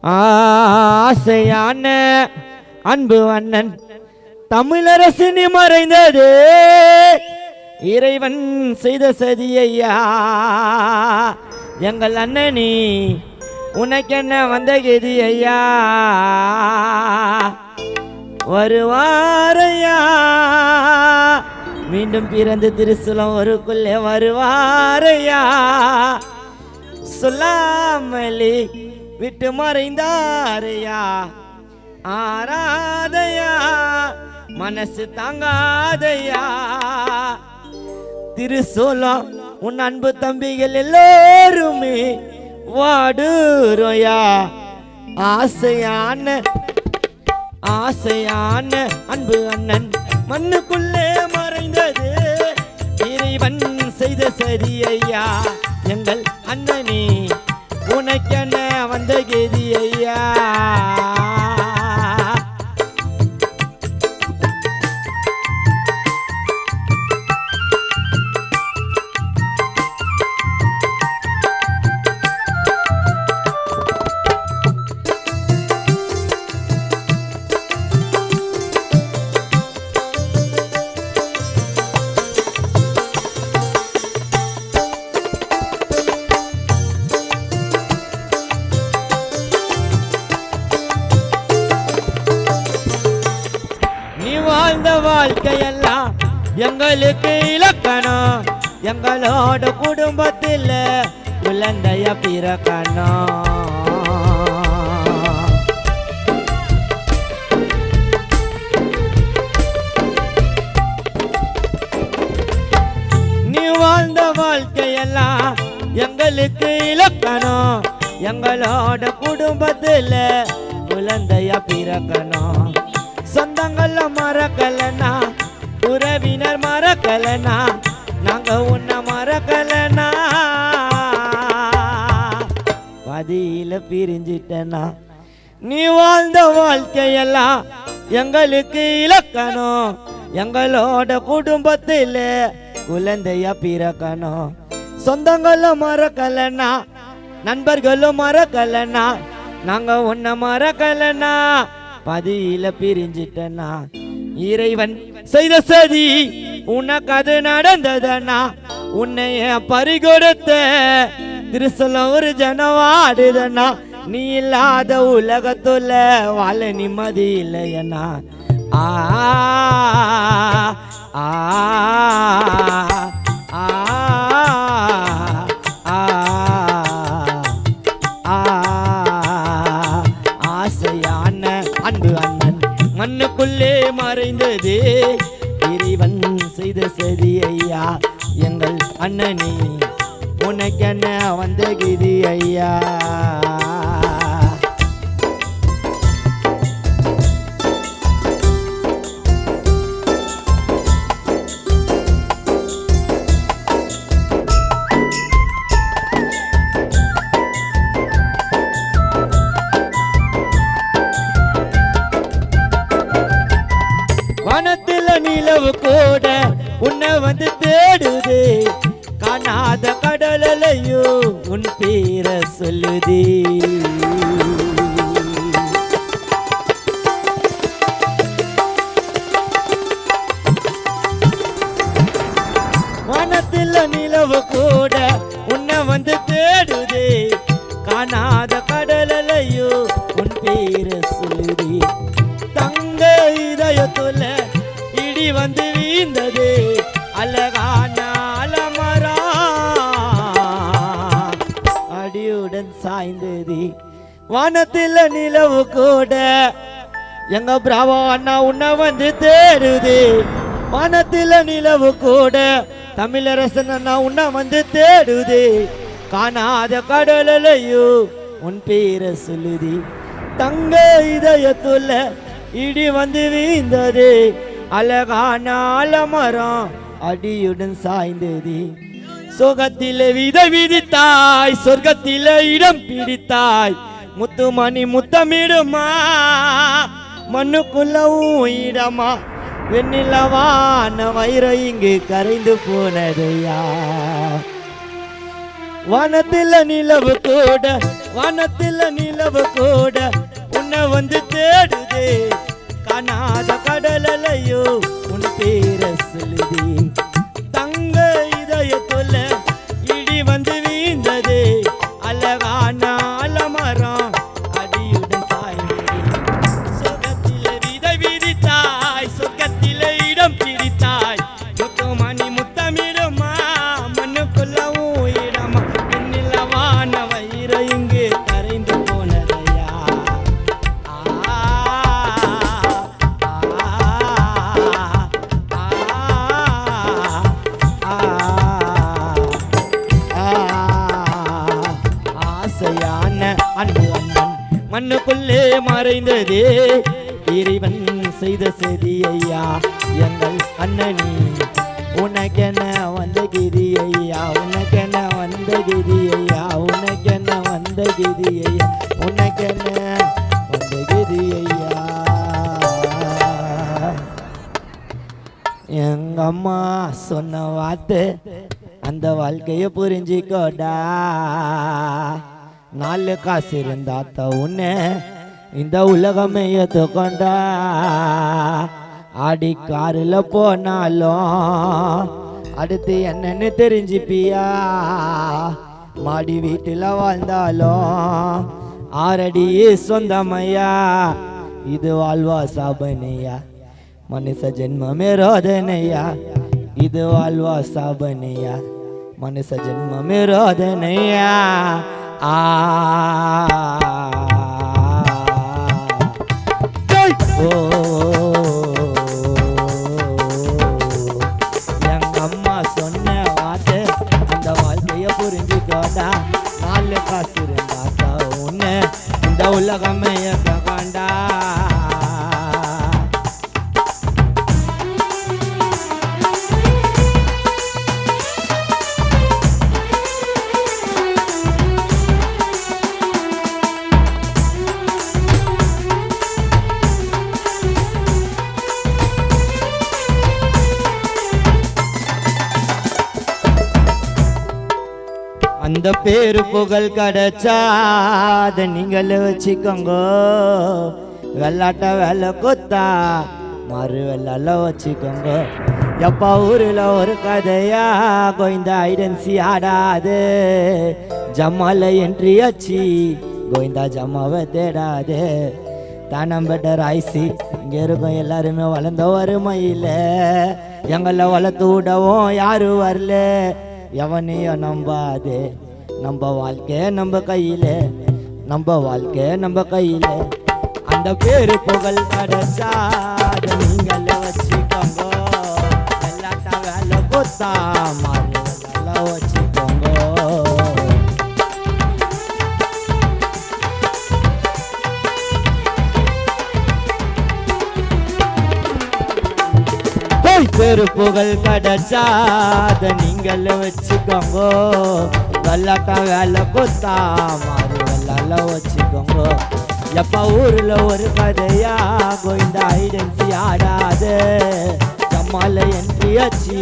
ஆசையான அன்பு அண்ணன் தமிழரசு நீ மறைந்தது இறைவன் செய்த சதியையா. எங்கள் அண்ணனி உனக்கென்ன வந்த கதி ஐயா. வருவாரையா மீண்டும் பிறந்து திருசூலம் ஒருக்குள்ளே வருவாரையா. சொல்லாமலே விட்டு மறைந்தாரையா. ஆராதையா மனசு தாங்காதையா. திருசூலம் உன் அன்பு தம்பிகள் எல்லோருமே வாடுறோயா. ஆசையான ஆசையான அன்பு அண்ணன் மண்ணுக்குள்ளே மறைந்தது இறைவன் செய்த சரி ஐயா. எங்கள் அண்ணனே உனக்கென்ன வந்த கதி ஐயா. வாழ்ந்த வாழ்க்கையெல்லாம் எங்களுக்கு இலக்கணம். எங்களோட குடும்பத்தில் குழந்தைய பிறக்கணும். நீ வாழ்ந்த வாழ்க்கையெல்லாம் எங்களுக்கு இலக்கணம். எங்களோட குடும்பத்தில் குழந்தைய பிறக்கணும். சொந்தங்கள மறக்கலனா உறவினர் மறக்கலனா நாங்க உன்னை மறக்கலனா. பதியில பிரிஞ்சிட்டனா. நீ வாழ்ந்த வாழ்க்கையெல்லாம் எங்களுக்கு இலக்கணம். எங்களோட குடும்பத்தில் குழந்தைய பிறக்கணும். சொந்தங்களும் மறக்கலனா நண்பர்களும் மறக்கலனா நாங்க உன்னை மறக்கலனா. பதியில பிரிஞ்சிட்டனா. இறைவன் செய்த சதி உனக்கு அது நடந்ததனா. உன்னைய பறிகொடுத்த திருசூலம் ஒரு ஜனவாடுதனா. நீ இல்லாத உலகத்துல வாழ நிம்மதி இல்லையனா. ஆ ஆ ஆ அன்பு அண்ணன் மண்ணுக்குள்ளே மறைந்தது இறைவன் செய்த சரி ஐயா. எங்கள் அண்ணனே உனக்கென்ன வந்த கதி ஐயா. வனத்துல நிலவு கூட உன்னை வந்து தேடுதே. காணாத கடலையோ உன் பேர சொல்லுதே. வனத்துல நிலவு கூட உன்னை வந்து தேடுதே. காணாத கடலையோ உன் பேர சொல்லுதே. தங்க இதயத்துல இடி வந்து வீழ்ந்தது அழகான அலமரா. அடியுடன் சாய்ந்தது வானத்தில் நிலவு கூட. எங்க பிராவோ அண்ணா உன்னை வந்து தேடுது. வானத்தில் நிலவு கூட தமிழரசன் அண்ணா உன்னை வந்து தேடுது. காணாத கடலையோ உன் பேர சொல்லுது. தங்க இதயத்துல இடி வந்து வீழ்ந்தது அழகான ஆலமரம் அடியுடன் சாய்ந்தது. சோகத்தில விதை விதித்தாய் சொர்க்கத்தில இடம் பிடித்தாய். முத்துமணி முத்தமிடுமா மண்ணுக்குள்ளவும் இடமா. வெண்ணிலவான வைரம் இங்கு கரைந்து போனதையா. வானத்தில் நிலவு கூட வானத்தில் நிலவு கூட உன்னை வந்து தேடுதே காணாத கடலையோ உன் பேர சொல்லுதே தங்க இதயத்துல இடி வந்து வீழ்ந்ததே அழகான அலமரம் அடியுடன் சாய்ந்ததே சொர்க்கத்திலே விதை விதித்தாய் சொர்க்கத்திலே இடம் பிடித்தாய் முத்துமணி முத்தமிடுமா மண்ணுக்குள்ளவும் இடமா என்னிலவான வயிற இங்கே கரைந்து போனதையா ஆசையான அன்பு அண்ணன் மண்ணுக்குள்ளே மறைந்ததே இறைவன் செய்த செதி ஐயா எங்கள் அண்ணனி உனக்கென வந்த கிரி ஐயா உனக்கென வந்த கிரி ஐயா உனக்கென வந்த கிரி ஐயா உனக்கென வந்த கிரி ஐயா எங்க அம்மா சொன்ன வார்த்தை அந்த வாழ்க்கைய புரிஞ்சிக்கோடா நாலு காசு இருந்தாத்த உன்னை இந்த உலகமே ஏத்துக்கொண்டா ஆடி காரில் போனாலும் அடுத்து என்னன்னு தெரிஞ்சுப்பியா மாடி வீட்டில் வாழ்ந்தாலும் ஆரடியே சொந்தமையா இது வாழ்வா சாபனையா மனுஷ ஜென்மமே ரோதனையா இது வாழ்வா சாபனையா மனுஷ ஜென்மமே ரோதனையா எங்க அம்மா சொன்ன வார்த்தை அந்த வாழ்க்கைய புரிஞ்சுக்கோடா நாலு காசு இருந்தாத்தா உன்னை இந்த உலகமே காண்டா அந்த பேரு புகழ் கிடைச்சா அதை நீங்களே வச்சுக்கோங்க வெள்ளாட்ட வேலை கொத்தா மறு வெள்ளால வச்சுக்கோங்க எப்பா ஊரில் ஒரு கதையா கோவிந்தா ஐடன்சி ஆடாது ஜம்மால என்ட்ரி ஆச்சு கோவிந்தா ஜம்மாவை தேடாது தானம் பெட்டர் ஐசி இங்கே இருக்கும் எல்லாருமே வளர்ந்த வறுமையில் எங்களை வளர்த்து விடவும் யாரும் வரல எவனையும் நம்பாதே நம்ம வாழ்க்கை நம்ம கையில நம்ம வாழ்க்கை நம்ம கையில அந்த பேரு புகழ் கிடைச்சா அதை நீங்களே வச்சுக்கோங்க எல்லாட்டா வேலை கொத்தா மாறு வேலை வச்சுக்கோங்க பேரு புகழ் கிடைச்சா அதை நீங்களே வச்சுக்கோங்க வெள்ளாட்டா வேலை கொத்தா மாறு வெள்ளால வச்சுக்கோங்க எப்ப ஊர்ல ஒரு கதையா கோவிந்தா ஐடன்சி ஆடாது ஜம்மால என்ட்ரி ஆச்சு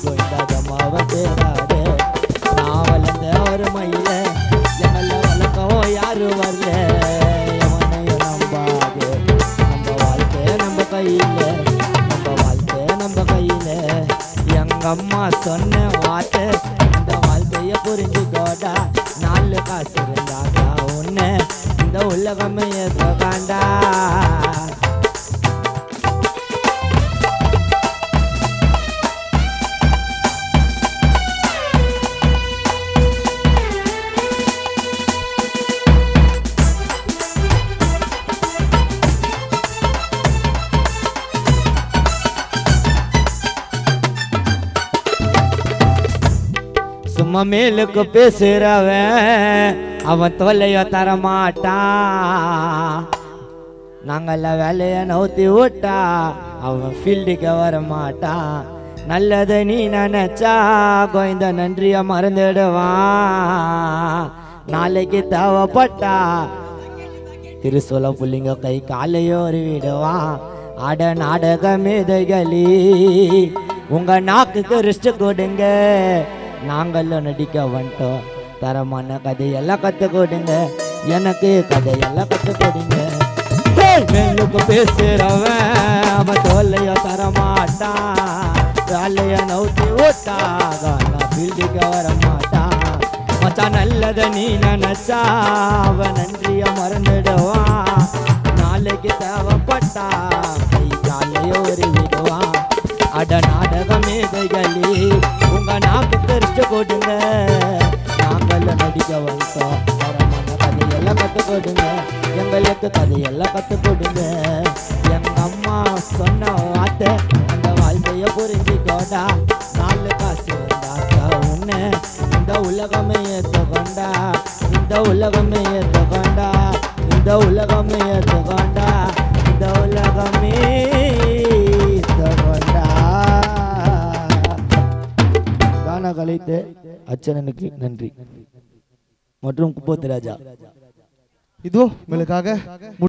கோவிந்தா ஜம்மாவை தேடாது நான் வளர்ந்த ஒரு மயில எங்களை வளர்க்கவும் யாரும் வரல எவனையும் நம்பாது நம்ம வாழ்க்கை நம்ம கையில நம்ம கையில எங்க அம்மா சொன்ன வார்த்தை இந்த வாழ்க்கைய புரிஞ்சுக்கோடா நாலு காசு இருந்தாடா உன்னை இந்த உலகமே ஏற்காண்டா சும்மா மேலுக்கு பேசுறவன் அவன் தொல்லைய தரமாட்டான் நாங்கள வேலைய நவுத்தி விட்டா அவன் ஃபீல்டுக்கு வர மாட்டான் நல்லதை நீ நினைச்சா கோவிந்த நன்றிய மறந்துடுவான் நாளைக்கு தேவைப்பட்டா திருசூல புள்ளிங்க கை காலையோரு விடுவான் ஆட நாடக மேதைகளி உங்க நாக்குக்கு ரெஸ்ட் கொடுங்க நாங்களும் நடிக்க வந்துட்டோம் தரமான கதையெல்லாம் கற்றுக் கொடுங்க எனக்கு கதையெல்லாம் கத்து கொடுங்க. மேலுக்கு பேசுறவன் அவன் தோல்லைய தரமாட்டான், வேலைய நவுத்தி ஓட்டாதான் ஃபீல்டுக்கு வர மாட்டான். மச்சான் நல்லத நீ நினைச்சா அவன் நன்றிய மறந்துடுவான், நாளைக்கு தேவைப்பட்டா கை காலையோ ஒரு விடுவான். அட நாடக மேதைகளே உங்க நாக்கு தெரிச்சு கொடுங்க, நாங்கள நடிக்க வைத்தோம் தரமான கதையெல்லாம் கத்து கொடுங்க, எங்களுக்கு கதையெல்லாம் கத்து கொடுங்க. எங்க அம்மா சொன்ன வார்த்தை அந்த வாழ்க்கைய புரிஞ்சுக்கோடா, 4 காசு வந்தாக்கா உன்னை இந்த உலகமே ஏற்றுக்கொண்டா, இந்த உலகமே ஏற்றுக்கொண்டா, இந்த உலகமே ஏற்றுக்கொண்டா, இந்த உலகமே ஏற்றுக்கொண்டா. கான கலைத்து அச்சனனுக்கு நன்றி மற்றும் குப்போத்து ராஜா. இதோ உங்களுக்காக